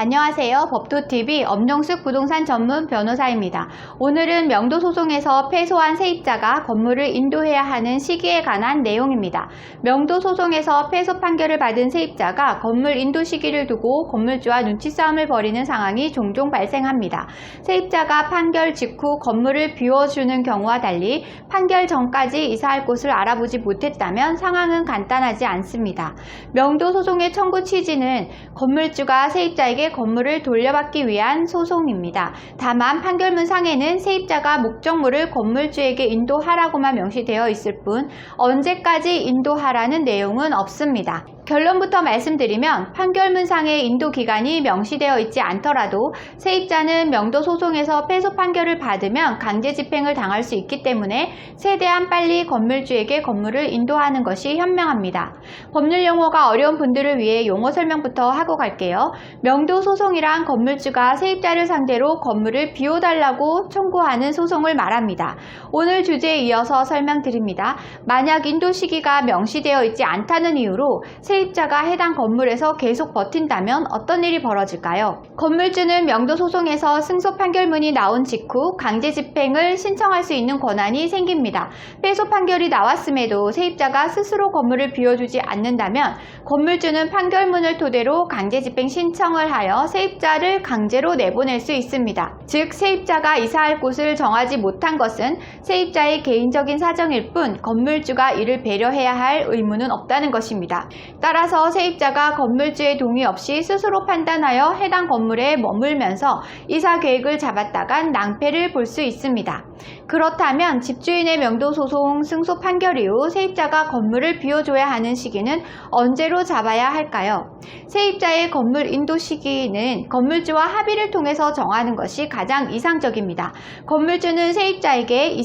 안녕하세요. 법도TV 엄정숙 부동산 전문 변호사입니다. 오늘은 명도소송에서 패소한 세입자가 건물을 인도해야 하는 시기에 관한 내용입니다. 명도소송에서 패소 판결을 받은 세입자가 건물 인도 시기를 두고 건물주와 눈치싸움을 벌이는 상황이 종종 발생합니다. 세입자가 판결 직후 건물을 비워주는 경우와 달리 판결 전까지 이사할 곳을 알아보지 못했다면 상황은 간단하지 않습니다. 명도소송의 청구 취지는 건물주가 세입자에게 건물을 돌려받기 위한 소송입니다. 다만 판결문 상에는 세입자가 목적물을 건물주에게 인도하라고만 명시되어 있을 뿐 언제까지 인도하라는 내용은 없습니다. 결론부터 말씀드리면 판결문상의 인도 기간이 명시되어 있지 않더라도 세입자는 명도소송에서 패소 판결을 받으면 강제 집행을 당할 수 있기 때문에 최대한 빨리 건물주에게 건물을 인도하는 것이 현명합니다. 법률 용어가 어려운 분들을 위해 용어 설명부터 하고 갈게요. 명도소송이란 건물주가 세입자를 상대로 건물을 비워달라고 청구하는 소송을 말합니다. 오늘 주제에 이어서 설명드립니다. 만약 인도 시기가 명시되어 있지 않다는 이유로 세입자가 해당 건물에서 계속 버틴다면 어떤 일이 벌어질까요? 건물주는 명도소송에서 승소 판결문이 나온 직후 강제 집행을 신청할 수 있는 권한이 생깁니다. 패소 판결이 나왔음에도 세입자가 스스로 건물을 비워주지 않는다면 건물주는 판결문을 토대로 강제 집행 신청을 하여 세입자를 강제로 내보낼 수 있습니다. 즉 세입자가 이사할 곳을 정하지 못한 것은 세입자의 개인적인 사정일 뿐 건물주가 이를 배려해야 할 의무는 없다는 것입니다. 따라서 세입자가 건물주의 동의 없이 스스로 판단하여 해당 건물에 머물면서 이사 계획을 잡았다간 낭패를 볼 수 있습니다. 그렇다면 집주인의 명도소송 승소 판결 이후 세입자가 건물을 비워줘야 하는 시기는 언제로 잡아야 할까요? 세입자의 건물 인도 시기는 건물주와 합의를 통해서 정하는 것이 가장 이상적입니다. 건물주는 세입자에게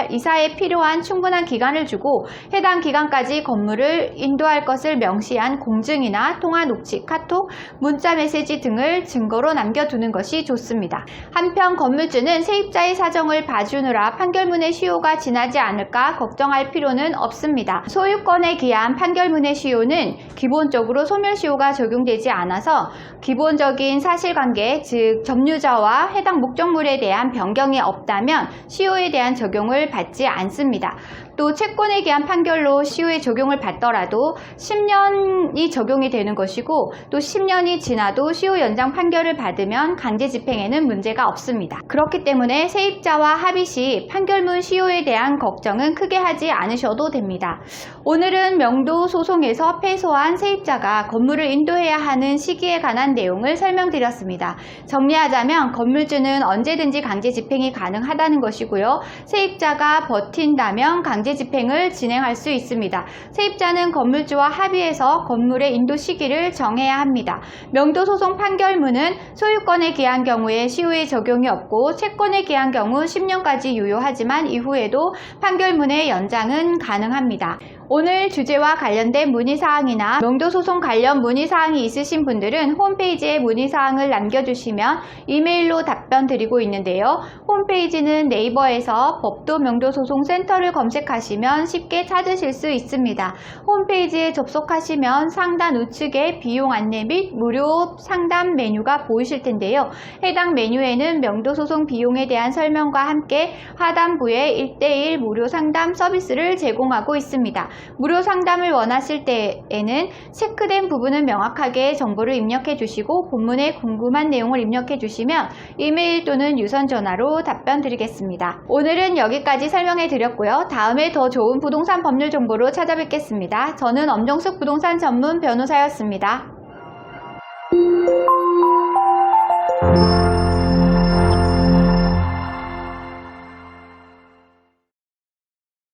이사에 필요한 충분한 기간을 주고 해당 기간까지 건물을 인도할 것을 명시한 공증이나 통화 녹취, 카톡, 문자 메시지 등을 증거로 남겨두는 것이 좋습니다. 한편 건물주는 세입자의 사정을 봐주느라 판결문의 시효가 지나지 않을까 걱정할 필요는 없습니다. 소유권에 기한 판결문의 시효는 기본적으로 소멸시효가 적용되지 않아서 기본적인 사실관계, 즉 점유자와 해당 목적물에 대한 변경이 없다면 시효에 대한 적용을 받지 않습니다. 또 채권에 기한 판결로 시효의 적용을 받더라도 10년이 적용이 되는 것이고 또 10년이 지나도 시효 연장 판결을 받으면 강제 집행에는 문제가 없습니다. 그렇기 때문에 세입자와 합의 시 판결문 시효에 대한 걱정은 크게 하지 않으셔도 됩니다. 오늘은 명도소송에서 패소한 세입자가 건물을 인도해야 하는 시기에 관한 내용을 설명드렸습니다. 정리하자면 건물주는 언제든지 강제 집행이 가능하다는 것이고요. 세입자가 버틴다면 강제 집행을 진행할 수 있습니다. 세입자는 건물주와 합의해서 건물의 인도 시기를 정해야 합니다. 명도소송 판결문은 소유권에 기한 경우에 시효의 적용이 없고 채권에 기한 경우 10년까지 유효하지만 이후에도 판결문의 연장은 가능합니다. 오늘 주제와 관련된 문의사항이나 명도소송 관련 문의사항이 있으신 분들은 홈페이지에 문의사항을 남겨주시면 이메일로 답변 드리고 있는데요. 홈페이지는 네이버에서 법도 명도소송센터를 검색하시면 쉽게 찾으실 수 있습니다. 홈페이지에 접속하시면 상단 우측에 비용 안내 및 무료 상담 메뉴가 보이실 텐데요. 해당 메뉴에는 명도소송 비용에 대한 설명과 함께 하단부에 1:1 무료 상담 서비스를 제공하고 있습니다. 무료 상담을 원하실 때에는 체크된 부분은 명확하게 정보를 입력해 주시고 본문에 궁금한 내용을 입력해 주시면 이메일 또는 유선 전화로 답변 드리겠습니다. 오늘은 여기까지 설명해 드렸고요. 다음에 더 좋은 부동산 법률 정보로 찾아뵙겠습니다. 저는 엄정숙 부동산 전문 변호사였습니다.